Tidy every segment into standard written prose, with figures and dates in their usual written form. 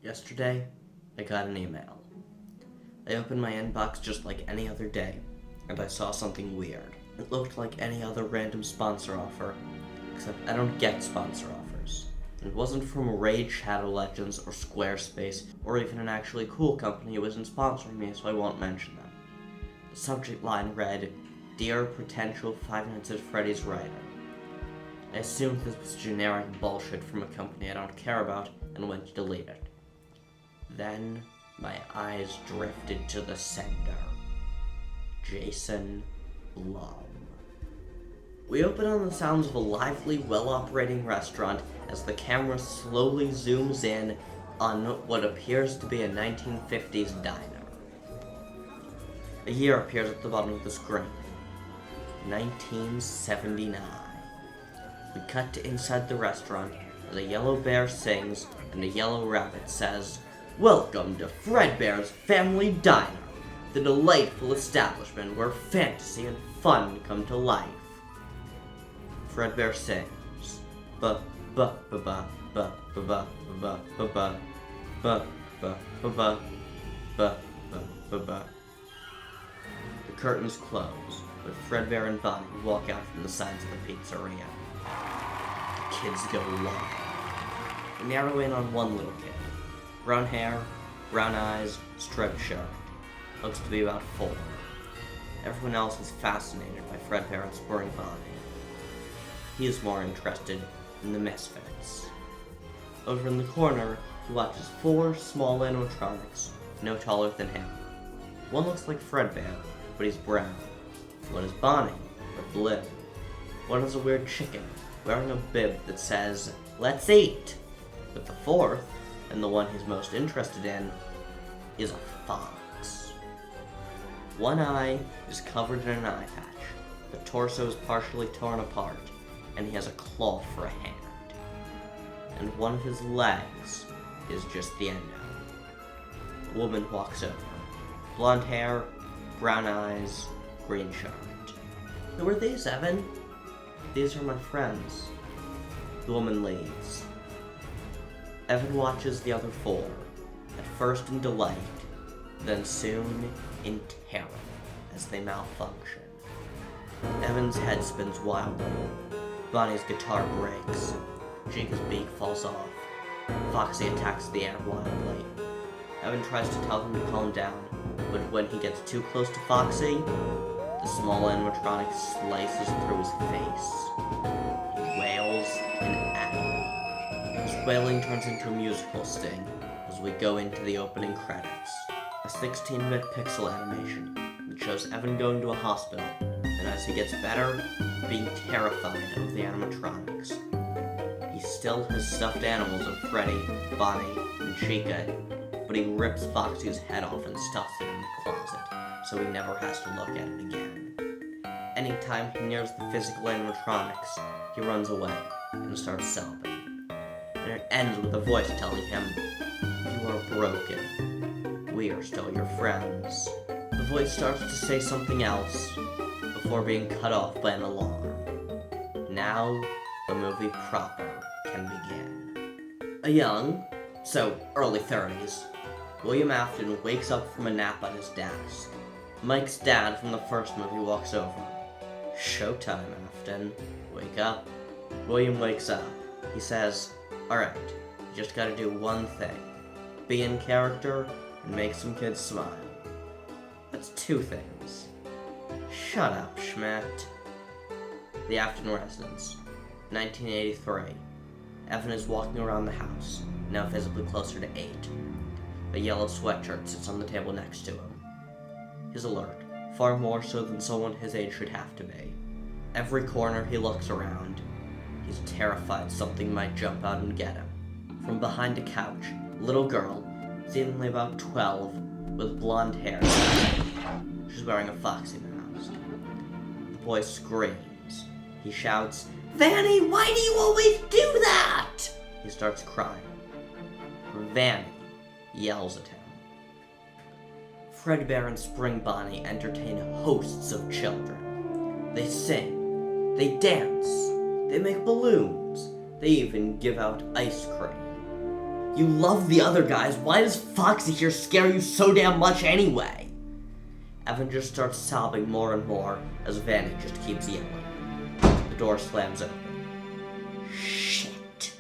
Yesterday, I got an email. I opened my inbox just like any other day, and I saw something weird. It looked like any other random sponsor offer, except I don't get sponsor offers. It wasn't from Raid Shadow Legends or Squarespace, or even an actually cool company who isn't sponsoring me, so I won't mention them. The subject line read, "Dear Potential Five Nights at Freddy's Writer." I assumed this was generic bullshit from a company I don't care about, and went to delete it. Then, my eyes drifted to the sender. Jason Blum. We open on the sounds of a lively, well-operating restaurant as the camera slowly zooms in on what appears to be a 1950s diner. A year appears at the bottom of the screen. 1979. We cut to inside the restaurant as a yellow bear sings and a yellow rabbit says, "Welcome to Fredbear's Family Diner, the delightful establishment where fantasy and fun come to life." Fredbear sings, ba ba ba ba ba ba ba ba ba ba ba ba ba ba ba ba ba. The curtains close, but Fredbear and Bonnie walk out from the sides of the pizzeria. The kids go wild. We narrow in on one little kid. Brown hair, brown eyes, striped shirt. Looks to be about 4. Everyone else is fascinated by Fredbear and Spring Bonnie. He is more interested in the misfits. Over in the corner, he watches 4 small animatronics, no taller than him. One looks like Fredbear, but he's brown. One is Bonnie, but blue. One is a weird chicken, wearing a bib that says, "Let's eat!" But the 4th, and the one he's most interested in, is a fox. One eye is covered in an eye patch, the torso is partially torn apart, and he has a claw for a hand. And one of his legs is just the endo. A woman walks over. Blonde hair, brown eyes, green shirt. "Who are these, Evan?" "These are my friends." The woman leaves. Evan watches the other 4, at first in delight, then soon in terror as they malfunction. Evan's head spins wildly. Bonnie's guitar breaks. Chica's beak falls off. Foxy attacks the air wildly. Evan tries to tell him to calm down, but when he gets too close to Foxy, the small animatronic slices through his face. He wails in agony. His wailing turns into a musical sting as we go into the opening credits. A 16-bit pixel animation that shows Evan going to a hospital, and as he gets better, being terrified of the animatronics. He still has stuffed animals of Freddy, Bonnie, and Chica, but he rips Foxy's head off and stuffs it in the closet, so he never has to look at it again. Anytime he nears the physical animatronics, he runs away and starts sobbing. And it ends with a voice telling him, "You are broken. We are still your friends." The voice starts to say something else before being cut off by an alarm. Now, the movie proper can begin. A young, so early 30s, William Afton wakes up from a nap on his desk. Mike's dad from the first movie walks over. "Showtime, Afton. Wake up." William wakes up. He says, "Alright, you just gotta do one thing. Be in character and make some kids smile." That's 2 things. Shut up, Schmidt. The Afton residence, 1983. Evan is walking around the house, now visibly closer to 8. A yellow sweatshirt sits on the table next to him. He's alert, far more so than someone his age should have to be. Every corner he looks around, he's terrified something might jump out and get him. From behind a couch, a little girl, seemingly about 12, with blonde hair. She's wearing a Foxy mask. The boy screams. He shouts, "Vanny, why do you always do that?" He starts crying. Vanny yells at him. Fredbear and Spring Bonnie entertain hosts of children. They sing, they dance, they make balloons, they even give out ice cream. You love the other guys. Why does Foxy here scare you so damn much anyway? Evan just starts sobbing more and more as Vanny just keeps yelling. The door slams open. Shit.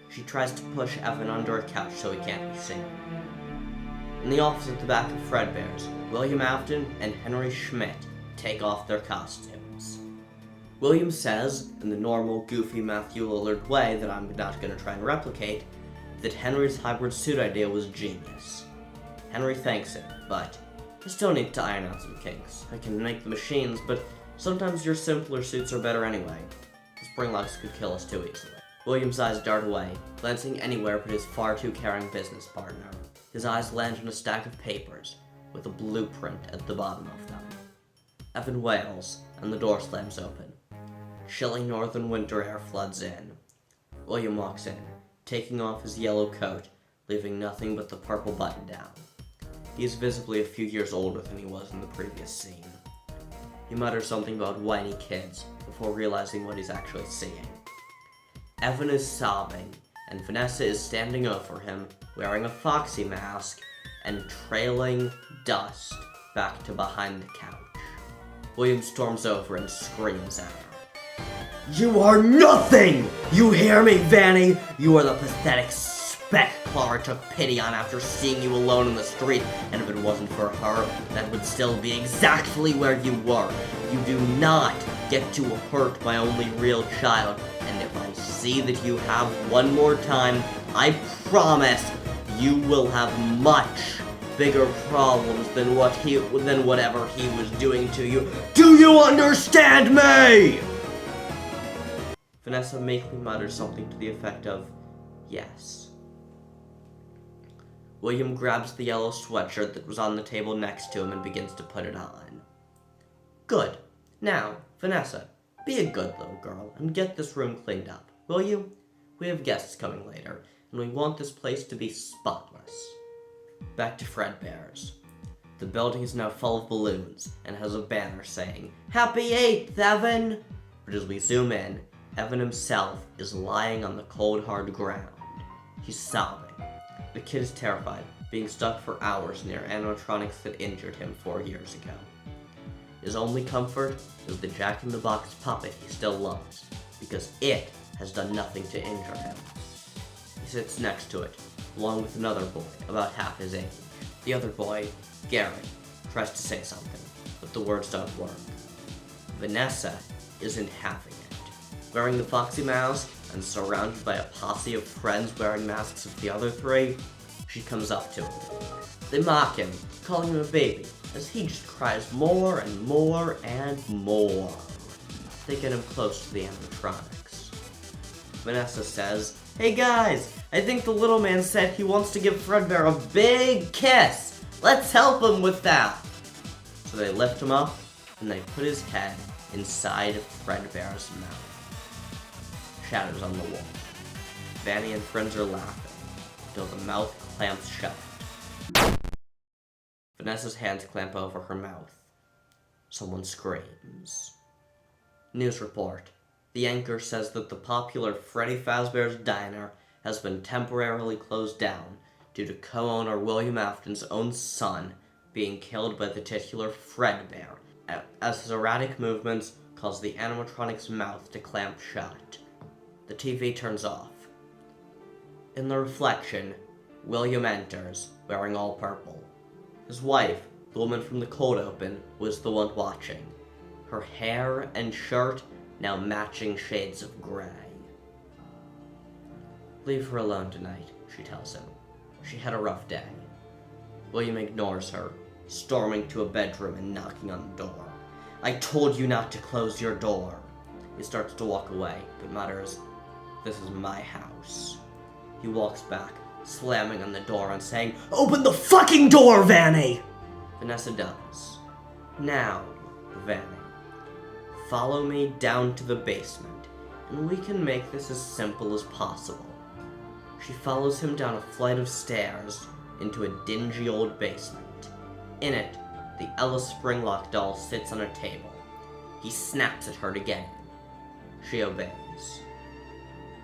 She tries to push Evan under a couch so he can't be seen. In the office at the back of Fredbear's, William Afton and Henry Schmidt take off their costumes. William says, in the normal, goofy Matthew Lillard way that I'm not going to try and replicate, that Henry's hybrid suit idea was genius. Henry thanks him, but I still need to iron out some kinks. I can make the machines, but sometimes your simpler suits are better anyway. The springlocks could kill us too easily. William's eyes dart away, glancing anywhere but his far too caring business partner. His eyes land on a stack of papers, with a blueprint at the bottom of them. Evan wails, and the door slams open. Chilly northern winter air floods in. William walks in, taking off his yellow coat, leaving nothing but the purple button down. He is visibly a few years older than he was in the previous scene. He mutters something about whiny kids before realizing what he's actually seeing. Evan is sobbing, and Vanessa is standing over him, wearing a Foxy mask and trailing dust back to behind the couch. William storms over and screams at her. You are nothing! You hear me, Vanny? You are the pathetic speck Clara took pity on after seeing you alone in the street, and if it wasn't for her, that would still be exactly where you were. You do not get to hurt my only real child, and if I see that you have one more time, I promise you will have much bigger problems than whatever he was doing to you. Do you understand me? Vanessa meekly mutters something to the effect of, yes. William grabs the yellow sweatshirt that was on the table next to him and begins to put it on. Good. Now, Vanessa, be a good little girl and get this room cleaned up, will you? We have guests coming later, and we want this place to be spotless. Back to Fredbear's. The building is now full of balloons and has a banner saying, Happy 8th, Evan! But as we zoom in, Evan himself is lying on the cold, hard ground. He's sobbing. The kid is terrified, being stuck for hours near animatronics that injured him 4 years ago. His only comfort is the Jack-in-the-Box puppet he still loves, because it has done nothing to injure him. He sits next to it, along with another boy, about half his age. The other boy, Garrett, tries to say something, but the words don't work. Vanessa isn't having it. Wearing the Foxy mask and surrounded by a posse of friends wearing masks of the other three, she comes up to him. They mock him, calling him a baby, as he just cries more and more and more. They get him close to the animatronics. Vanessa says, Hey guys, I think the little man said he wants to give Fredbear a big kiss. Let's help him with that. So they lift him up, and they put his head inside Fredbear's mouth. Shadows on the wall. Vanny and friends are laughing, until the mouth clamps shut. Vanessa's hands clamp over her mouth. Someone screams. News report. The anchor says that the popular Freddy Fazbear's Diner has been temporarily closed down due to co-owner William Afton's own son being killed by the titular Fredbear, as his erratic movements cause the animatronic's mouth to clamp shut. The TV turns off. In the reflection, William enters, wearing all purple. His wife, the woman from the cold open, was the one watching. Her hair and shirt now matching shades of gray. Leave her alone tonight, she tells him. She had a rough day. William ignores her, storming to a bedroom and knocking on the door. I told you not to close your door. He starts to walk away, but mutters, This is my house. He walks back, slamming on the door and saying, Open the fucking door, Vanny! Vanessa does. Now, Vanny, follow me down to the basement, and we can make this as simple as possible. She follows him down a flight of stairs into a dingy old basement. In it, the Ella Springlock doll sits on a table. He snaps at her to get in. She obeys.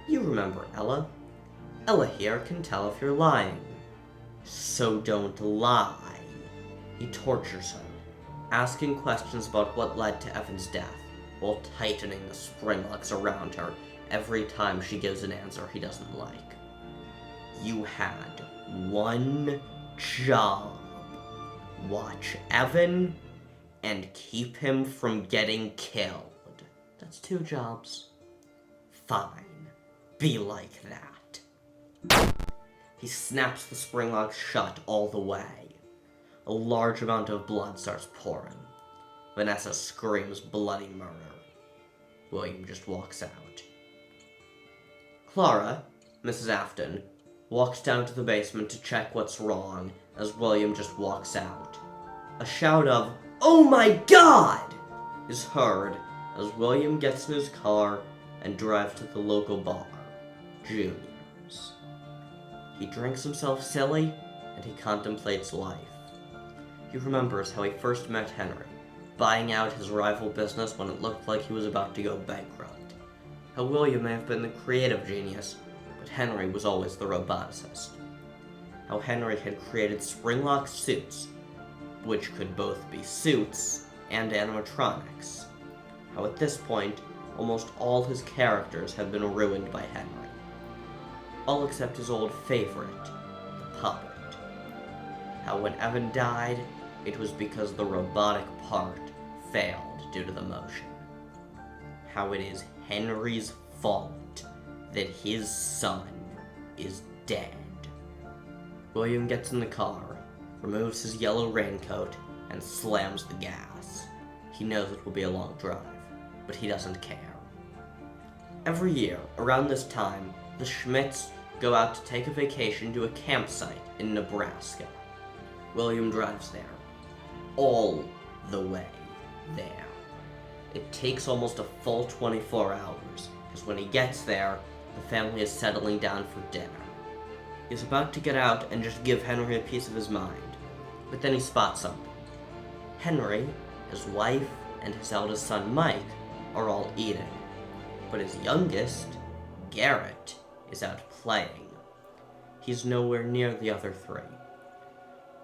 You remember Ella? Ella here can tell if you're lying. So don't lie. He tortures her, asking questions about what led to Evan's death, while tightening the spring locks around her every time she gives an answer he doesn't like. You had one job. Watch Evan and keep him from getting killed. That's 2 jobs. Fine. Be like that. He snaps the spring lock shut all the way. A large amount of blood starts pouring. Vanessa screams bloody murder. William just walks out. Clara, Mrs. Afton, walks down to the basement to check what's wrong as William just walks out. A shout of, "Oh my God!" is heard as William gets in his car and drives to the local bar, Junior's. He drinks himself silly and he contemplates life. He remembers how he first met Henry, buying out his rival business when it looked like he was about to go bankrupt. How William may have been the creative genius, but Henry was always the roboticist. How Henry had created spring-lock suits, which could both be suits and animatronics. How at this point, almost all his characters had been ruined by Henry. All except his old favorite, the puppet. How when Evan died, it was because the robotic part failed due to the motion. How it is Henry's fault that his son is dead. William gets in the car, removes his yellow raincoat, and slams the gas. He knows it will be a long drive, but he doesn't care. Every year, around this time, the Schmidts go out to take a vacation to a campsite in Nebraska. William drives there. All the way there. It takes almost a full 24 hours, because when he gets there, the family is settling down for dinner. He's about to get out and just give Henry a piece of his mind, but then he spots something. Henry, his wife, and his eldest son Mike are all eating, but his youngest, Garrett, is out playing. He's nowhere near the other 3.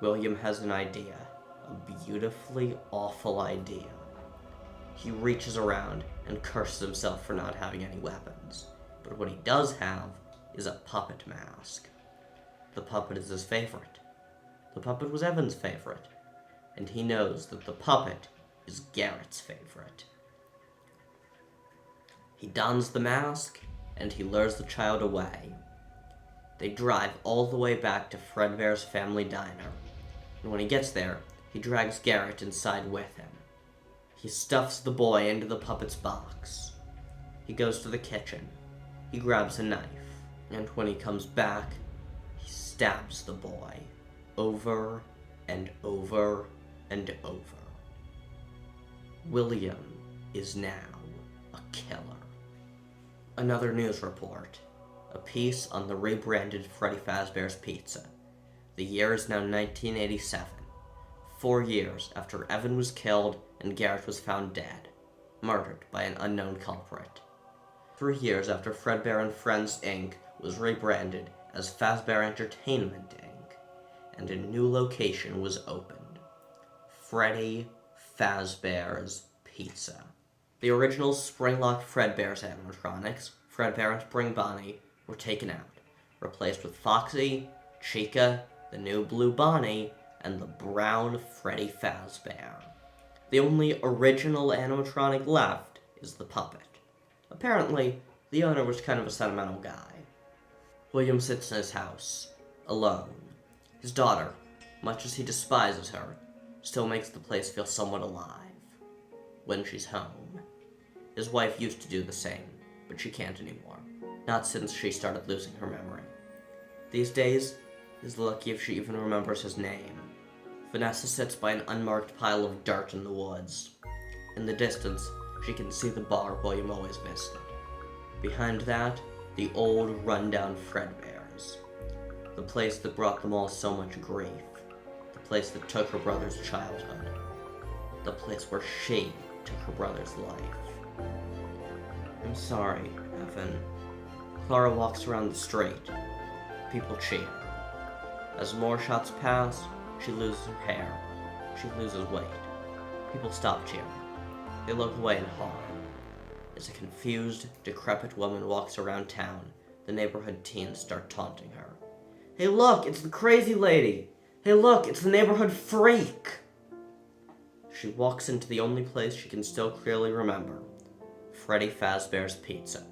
William has an idea, a beautifully awful idea. He reaches around and curses himself for not having any weapons, but what he does have is a puppet mask. The puppet is his favorite. The puppet was Evan's favorite, and he knows that the puppet is Garrett's favorite. He dons the mask, and he lures the child away. They drive all the way back to Fredbear's family diner, and when he gets there, he drags Garrett inside with him. He stuffs the boy into the puppet's box. He goes to the kitchen. He grabs a knife, and when he comes back, he stabs the boy over and over and over. William is now a killer. Another news report. A piece on the rebranded Freddy Fazbear's Pizza. The year is now 1987. 4 years after Evan was killed and Garrett was found dead, murdered by an unknown culprit. 3 years after Fredbear and Friends Inc. was rebranded as Fazbear Entertainment Inc., and a new location was opened. Freddy Fazbear's Pizza. The original Springlock Fredbear's animatronics, Fredbear and Spring Bonnie, were taken out, replaced with Foxy, Chica, the new Blue Bonnie, and the brown Freddy Fazbear. The only original animatronic left is the puppet. Apparently, the owner was kind of a sentimental guy. William sits in his house, alone. His daughter, much as he despises her, still makes the place feel somewhat alive. When she's home. His wife used to do the same, but she can't anymore. Not since she started losing her memory. These days, he's lucky if she even remembers his name. Vanessa sits by an unmarked pile of dirt in the woods. In the distance, she can see the bar William always visited. Behind that, the old, run-down Fredbear's. The place that brought them all so much grief. The place that took her brother's childhood. The place where she took her brother's life. I'm sorry, Evan. Clara walks around the street, people cheer. As more shots pass, she loses her hair. She loses weight. People stop cheering. They look away in horror. As a confused, decrepit woman walks around town, the neighborhood teens start taunting her. Hey look, it's the crazy lady! Hey look, it's the neighborhood freak! She walks into the only place she can still clearly remember, Freddy Fazbear's Pizza.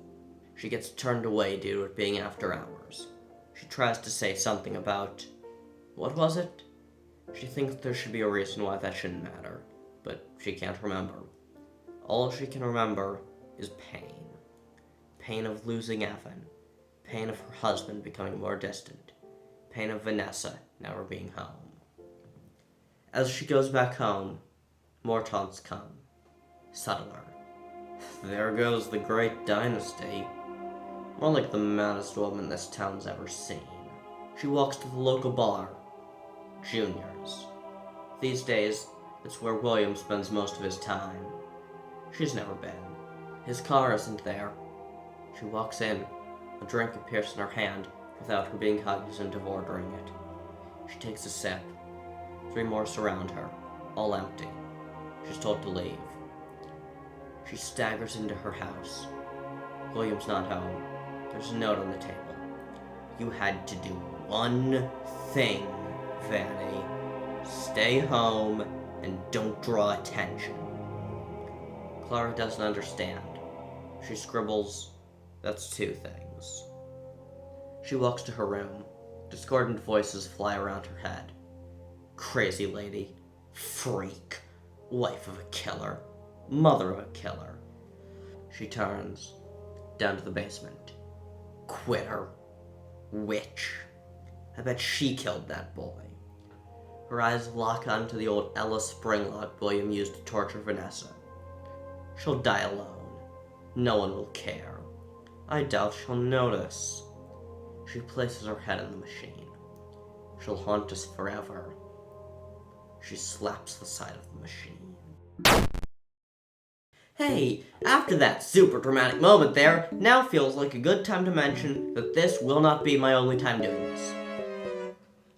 She gets turned away due to it being after hours. She tries to say something about... what was it? She thinks there should be a reason why that shouldn't matter, but she can't remember. All she can remember is pain. Pain of losing Evan. Pain of her husband becoming more distant. Pain of Vanessa never being home. As she goes back home, more taunts come. Subtler. There goes the great dynasty. More like the maddest woman this town's ever seen. She walks to the local bar. Junior's. These days, it's where William spends most of his time. She's never been. His car isn't there. She walks in. A drink appears in her hand without her being cognizant of ordering it. She takes a sip. 3 more surround her, all empty. She's told to leave. She staggers into her house. William's not home. There's a note on the table. You had to do one thing, Vanny. Stay home and don't draw attention. Clara doesn't understand. She scribbles, that's 2 things. She walks to her room. Discordant voices fly around her head. Crazy lady. Freak. Wife of a killer. Mother of a killer. She turns down to the basement. Quitter. Witch. I bet she killed that boy. Her eyes lock onto the old Ella springlock William used to torture Vanessa. She'll die alone. No one will care. I doubt she'll notice. She places her head in the machine. She'll haunt us forever. She slaps the side of the machine. Hey, after that super dramatic moment there, now feels like a good time to mention that this will not be my only time doing this.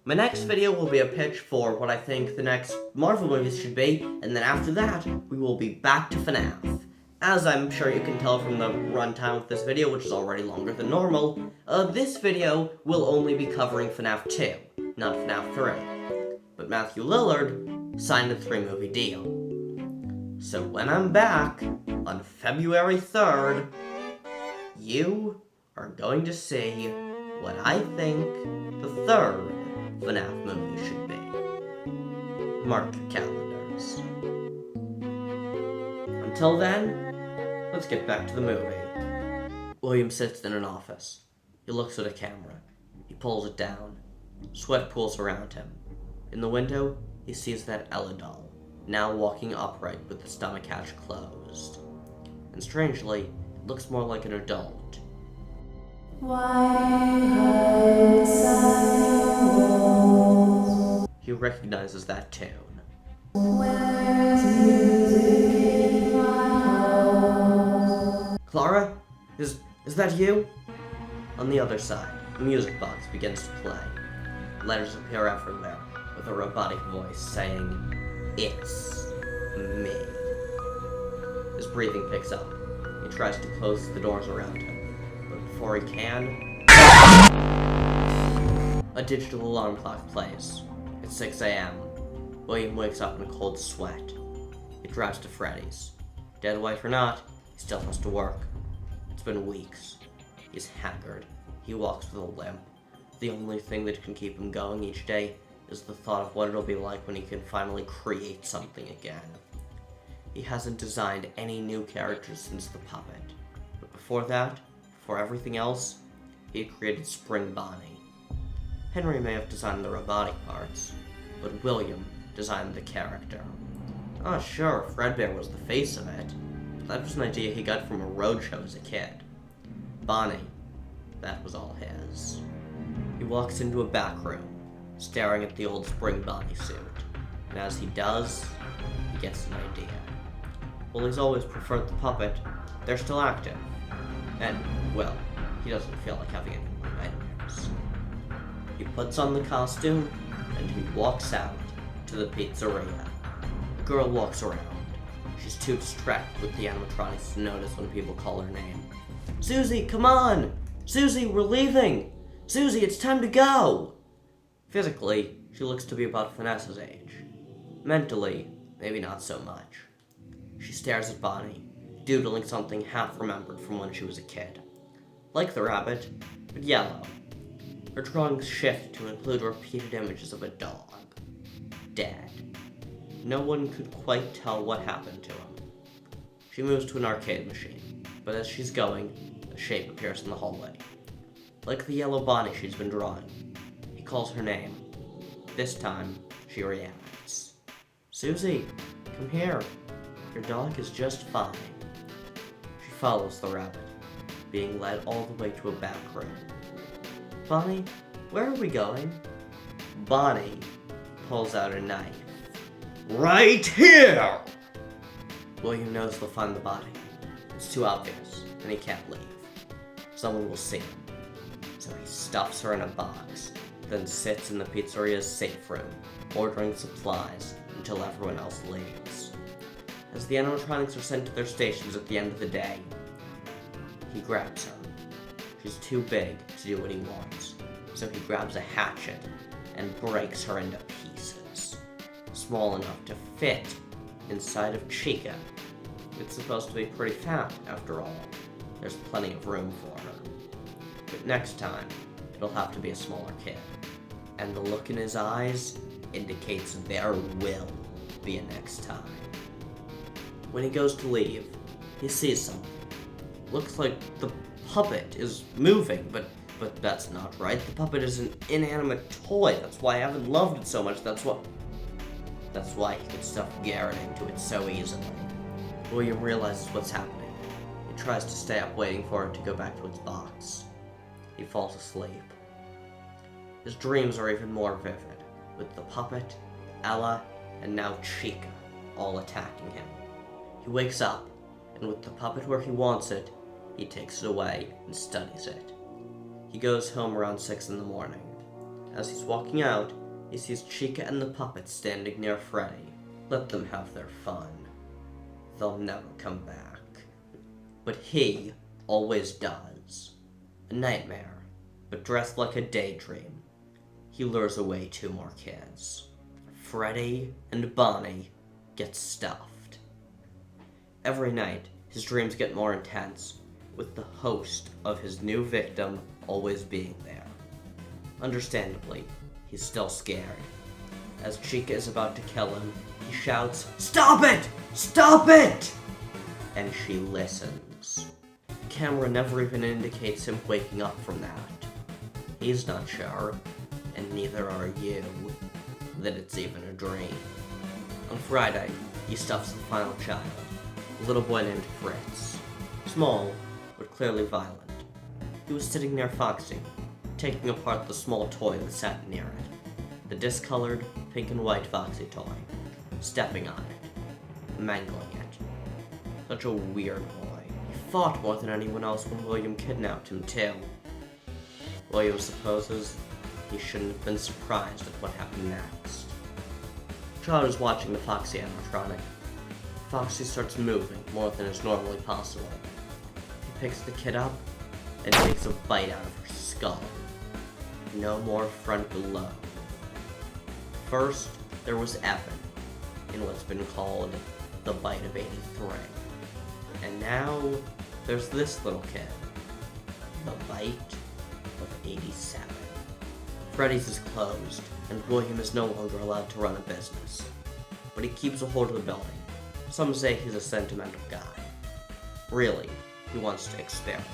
My next video will be a pitch for what I think the next Marvel movies should be, and then after that, we will be back to FNAF. As I'm sure you can tell from the runtime of this video, which is already longer than normal, this video will only be covering FNAF 2, not FNAF 3. But Matthew Lillard signed a 3-movie deal. So when I'm back, on February 3rd, you are going to see what I think the 3rd FNAF movie should be. Mark your calendars. Until then, let's get back to the movie. William sits in an office. He looks at a camera. He pulls it down. Sweat pools around him. In the window, he sees that Ella doll, now walking upright with the stomach hatch closed. And strangely, it looks more like an adult. He recognizes that tune. Clara? Is that you? On the other side, a music box begins to play. Letters appear everywhere, with a robotic voice saying, "It's me." His breathing picks up. He tries to close the doors around him, but before he can, a digital alarm clock plays. It's 6 a.m. William wakes up in a cold sweat. He drives to Freddy's. Dead wife or not, he still has to work. It's been weeks. He's haggard. He walks with a limp. The only thing that can keep him going each day is the thought of what it'll be like when he can finally create something again. He hasn't designed any new characters since the puppet. But before that, before everything else, he had created Spring Bonnie. Henry may have designed the robotic parts, but William designed the character. Oh sure, Fredbear was the face of it, but that was an idea he got from a roadshow as a kid. Bonnie, that was all his. He walks into a back room, staring at the old Spring Bonnie suit, and as he does, he gets an idea. While he's always preferred the puppet, they're still active. And, well, he doesn't feel like having any more nightmares. He puts on the costume, and he walks out to the pizzeria. The girl walks around. She's too distracted with the animatronics to notice when people call her name. Susie, come on! Susie, we're leaving! Susie, it's time to go! Physically, she looks to be about Vanessa's age. Mentally, maybe not so much. She stares at Bonnie, doodling something half-remembered from when she was a kid. Like the rabbit, but yellow. Her drawings shift to include repeated images of a dog. Dead. No one could quite tell what happened to him. She moves to an arcade machine, but as she's going, a shape appears in the hallway. Like the yellow Bonnie she's been drawing. He calls her name. This time, she reacts. Susie, come here. Your dog is just fine. She follows the rabbit, being led all the way to a back room. Bonnie, where are we going? Bonnie pulls out a knife. Right here! William knows they'll find the body. It's too obvious, and he can't leave. Someone will see him. So he stuffs her in a box, then sits in the pizzeria's safe room, ordering supplies until everyone else leaves. As the animatronics are sent to their stations at the end of the day, he grabs her. She's too big to do what he wants, so he grabs a hatchet and breaks her into pieces, small enough to fit inside of Chica. It's supposed to be pretty fat, after all. There's plenty of room for her. But next time, it'll have to be a smaller kid. And the look in his eyes indicates there will be a next time. When he goes to leave, he sees something. Looks like the puppet is moving, but that's not right. The puppet is an inanimate toy. That's why I haven't loved it so much. That's why he could stuff Garrett into it so easily. William realizes what's happening. He tries to stay up waiting for it to go back to its box. He falls asleep. His dreams are even more vivid, with the puppet, Ella, and now Chica all attacking him. He wakes up, and with the puppet where he wants it, he takes it away and studies it. He goes home around 6 in the morning. As he's walking out, he sees Chica and the puppet standing near Freddy. Let them have their fun. They'll never come back. But he always does. A nightmare, but dressed like a daydream. He lures away 2 more kids. Freddy and Bonnie get stuffed. Every night, his dreams get more intense, with the host of his new victim always being there. Understandably, he's still scared. As Chica is about to kill him, he shouts, "Stop it! Stop it!" And she listens. The camera never even indicates him waking up from that. He's not sure, and neither are you, that it's even a dream. On Friday, he stuffs the final child, a little boy named Fritz. Small, but clearly violent. He was sitting near Foxy, taking apart the small toy that sat near it. The discolored, pink and white Foxy toy. Stepping on it. Mangling it. Such a weird boy. He fought more than anyone else when William kidnapped him, too. William supposes he shouldn't have been surprised at what happened next. The child is watching the Foxy animatronic. Foxy starts moving more than is normally possible. He picks the kid up and takes a bite out of her skull. No more frontal lobe. First, there was Evan, in what's been called the bite of 83. And now, there's this little kid, the bite of 87. Freddy's is closed, and William is no longer allowed to run a business. But he keeps a hold of the building. Some say he's a sentimental guy. Really, he wants to experiment.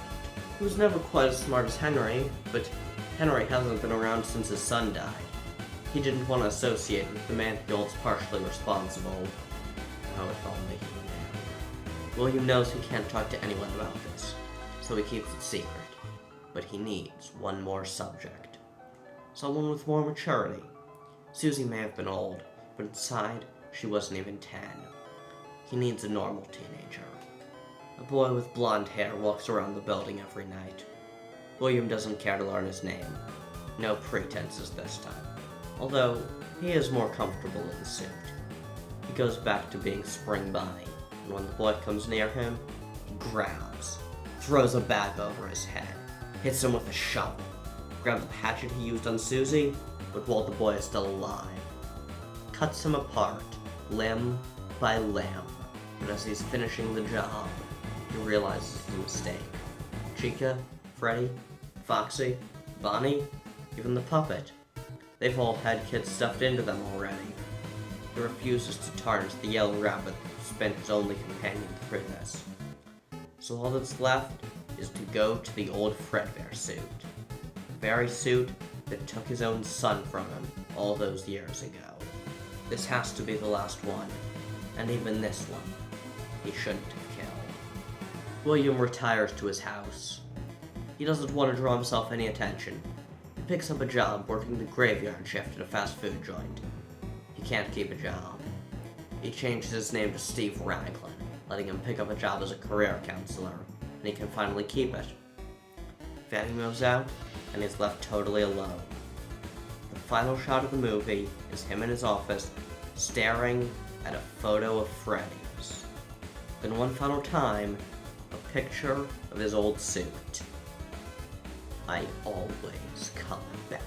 He was never quite as smart as Henry, but Henry hasn't been around since his son died. He didn't want to associate with the man he holds partially responsible. Oh, if only he knew. William knows he can't talk to anyone about this, so he keeps it secret. But he needs one more subject. Someone with more maturity. Susie may have been old, but inside, she wasn't even 10. He needs a normal teenager. A boy with blonde hair walks around the building every night. William doesn't care to learn his name. No pretenses this time, although he is more comfortable in the suit. He goes back to being Spring Bonnie, and when the boy comes near him, he grabs, throws a bag over his head, hits him with a shovel, grabs the hatchet he used on Susie, but while the boy is still alive, cuts him apart, limb by limb, but as he's finishing the job, he realizes his mistake. Chica, Freddy, Foxy, Bonnie, even the puppet, they've all had kids stuffed into them already. He refuses to tarnish the yellow rabbit who's been his only companion through this. So all that's left is to go to the old Fredbear suit. The very suit that took his own son from him all those years ago. This has to be the last one, and even this one, he shouldn't have killed. William retires to his house. He doesn't want to draw himself any attention. He picks up a job working the graveyard shift at a fast food joint. He can't keep a job. He changes his name to Steve Raglan, letting him pick up a job as a career counselor, and he can finally keep it. Fanny moves out, and he's left totally alone. The final shot of the movie is him in his office, staring at a photo of Freddy's. Then one final time, a picture of his old suit. I always come back.